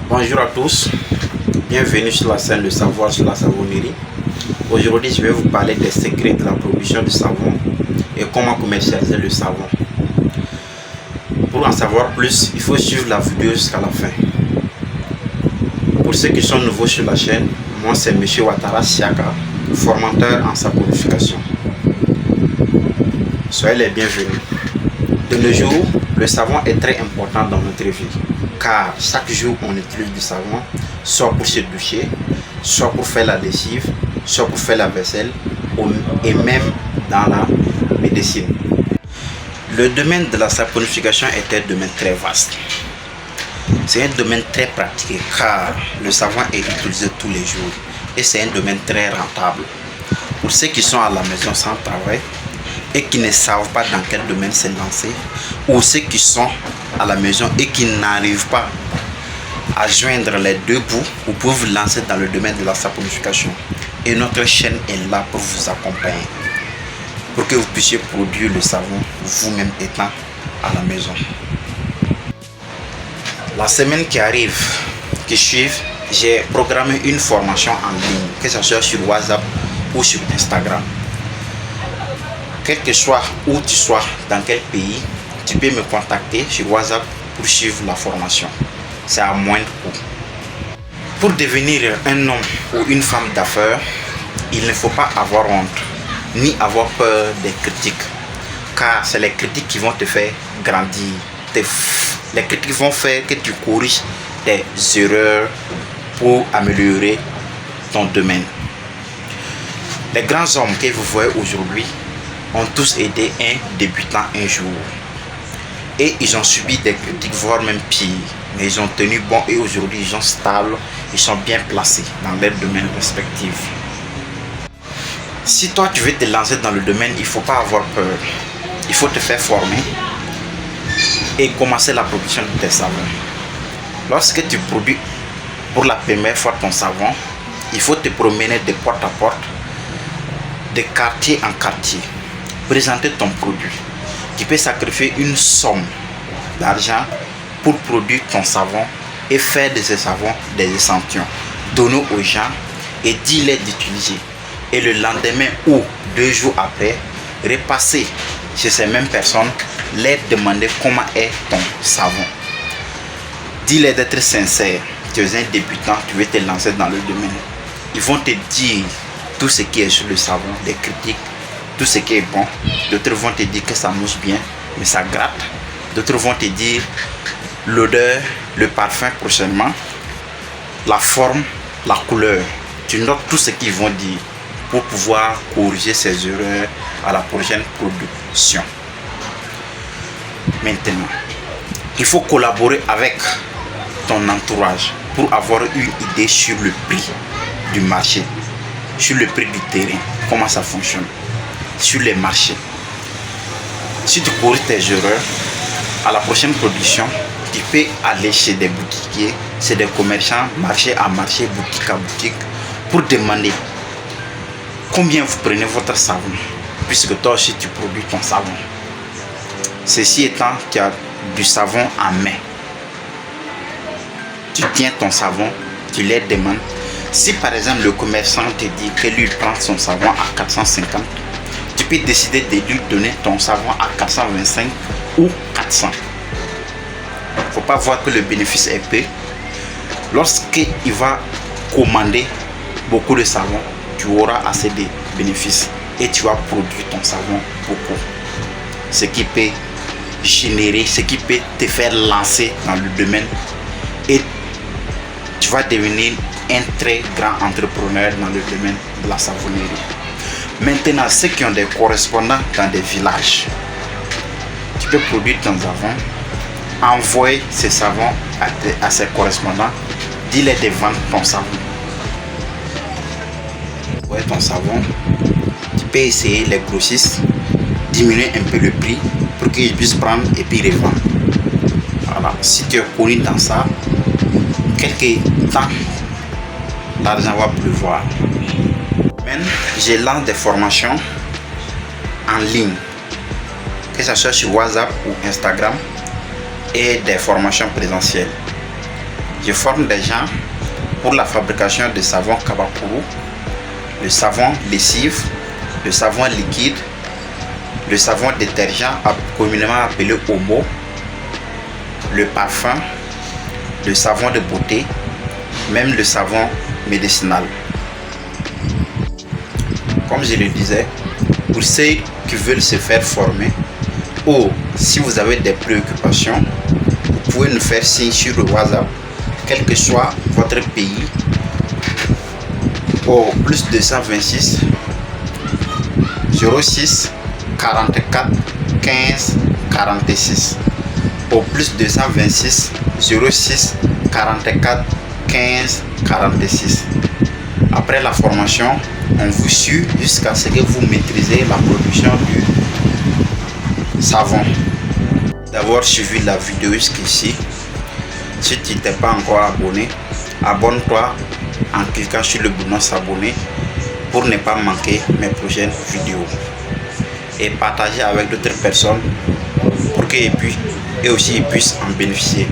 Bonjour à tous, bienvenue sur la chaîne Le Savoir sur la savonnerie. Aujourd'hui, je vais vous parler des secrets de la production du savon et comment commercialiser le savon. Pour en savoir plus, il faut suivre la vidéo jusqu'à la fin. Pour ceux qui sont nouveaux sur la chaîne, moi c'est M. Ouattara Siaka, formateur en saponification. Soyez les bienvenus. De nos jours, le savon est très important dans notre vie, car chaque jour on utilise du savon, soit pour se doucher, soit pour faire la lessive, soit pour faire la vaisselle, et même dans la médecine. Le domaine de la saponification est un domaine très vaste. C'est un domaine très pratique car le savon est utilisé tous les jours et c'est un domaine très rentable. Pour ceux qui sont à la maison sans travail et qui ne savent pas dans quel domaine se lancer, ou ceux qui sont à la maison et qui n'arrivent pas à joindre les deux bouts, vous pouvez vous lancer dans le domaine de la saponification. Et notre chaîne est là pour vous accompagner, pour que vous puissiez produire le savon vous-même étant à la maison. La semaine qui suit, j'ai programmé une formation en ligne, que ce soit sur WhatsApp ou sur Instagram. Quel que soit où tu sois, dans quel pays, tu peux me contacter sur WhatsApp pour suivre la formation. C'est à moindre coût. Pour devenir un homme ou une femme d'affaires, il ne faut pas avoir honte, ni avoir peur des critiques, car c'est les critiques qui vont te faire grandir. Les critiques vont faire que tu corriges tes erreurs pour améliorer ton domaine. Les grands hommes que vous voyez aujourd'hui ont tous été un débutant un jour. Et ils ont subi des critiques, voire même pire. Mais ils ont tenu bon et aujourd'hui ils sont stables, ils sont bien placés dans leurs domaines respectifs. Si toi tu veux te lancer dans le domaine, il ne faut pas avoir peur. Il faut te faire former et commencer la production de tes savons. Lorsque tu produis pour la première fois ton savon, il faut te promener de porte à porte, de quartier en quartier, présenter ton produit. Tu peux sacrifier une somme d'argent pour produire ton savon et faire de ce savon des échantillons, donner aux gens et dis-les d'utiliser. Et le lendemain ou 2 jours après, repasser chez ces mêmes personnes, leur demander comment est ton savon. Dis-les d'être sincère. Tu es un débutant, tu veux te lancer dans le domaine. Ils vont te dire tout ce qui est sur le savon, des critiques, tout ce qui est bon. D'autres vont te dire que ça mousse bien, mais ça gratte. D'autres vont te dire l'odeur, le parfum prochainement, la forme, la couleur. Tu notes tout ce qu'ils vont dire pour pouvoir corriger ces erreurs à la prochaine production. Maintenant, il faut collaborer avec ton entourage pour avoir une idée sur le prix du marché, sur le prix du terrain, comment ça fonctionne, sur les marchés. Si tu corriges tes erreurs, à la prochaine production, tu peux aller chez des boutiquiers, chez des commerçants, marché à marché, boutique à boutique, pour demander combien vous prenez votre savon, puisque toi aussi tu produis ton savon. Ceci étant, tu as du savon en main. Tu tiens ton savon, tu les demandes. Si par exemple le commerçant te dit que lui prend son savon à 450, tu peux décider de lui donner ton savon à 425 ou 400. Il ne faut pas voir que le bénéfice est peu. Lorsqu'il va commander beaucoup de savon, tu auras assez de bénéfices et tu vas produire ton savon beaucoup. Ce qui peut générer, ce qui peut te faire lancer dans le domaine et tu vas devenir un très grand entrepreneur dans le domaine de la savonnerie. Maintenant, ceux qui ont des correspondants dans des villages, tu peux produire ton savon, envoyer ces savons à ces correspondants, dis-les de vendre ton savon. Ouais, ton savon, tu peux essayer les grossistes, diminuer un peu le prix pour qu'ils puissent prendre et puis revendre. Voilà, si tu es connu dans ça, quelques temps, l'argent va pleuvoir. Je lance des formations en ligne, que ce soit sur WhatsApp ou Instagram, et des formations présentielles. Je forme des gens pour la fabrication de savon Kabapuru, le savon lessive, le savon liquide, le savon détergent communément appelé Omo, le parfum, le savon de beauté, même le savon médicinal. Comme je le disais, pour ceux qui veulent se faire former ou si vous avez des préoccupations, vous pouvez nous faire signe sur le WhatsApp, quel que soit votre pays, au plus 226 06 44 15 46, au plus 226 06 44 15 46. Après la formation, on vous suit jusqu'à ce que vous maîtrisez la production du savon. D'avoir suivi la vidéo jusqu'ici. Si tu n'es pas encore abonné, abonne-toi en cliquant sur le bouton s'abonner pour ne pas manquer mes prochaines vidéos. Et partager avec d'autres personnes pour qu'eux aussi puissent en bénéficier.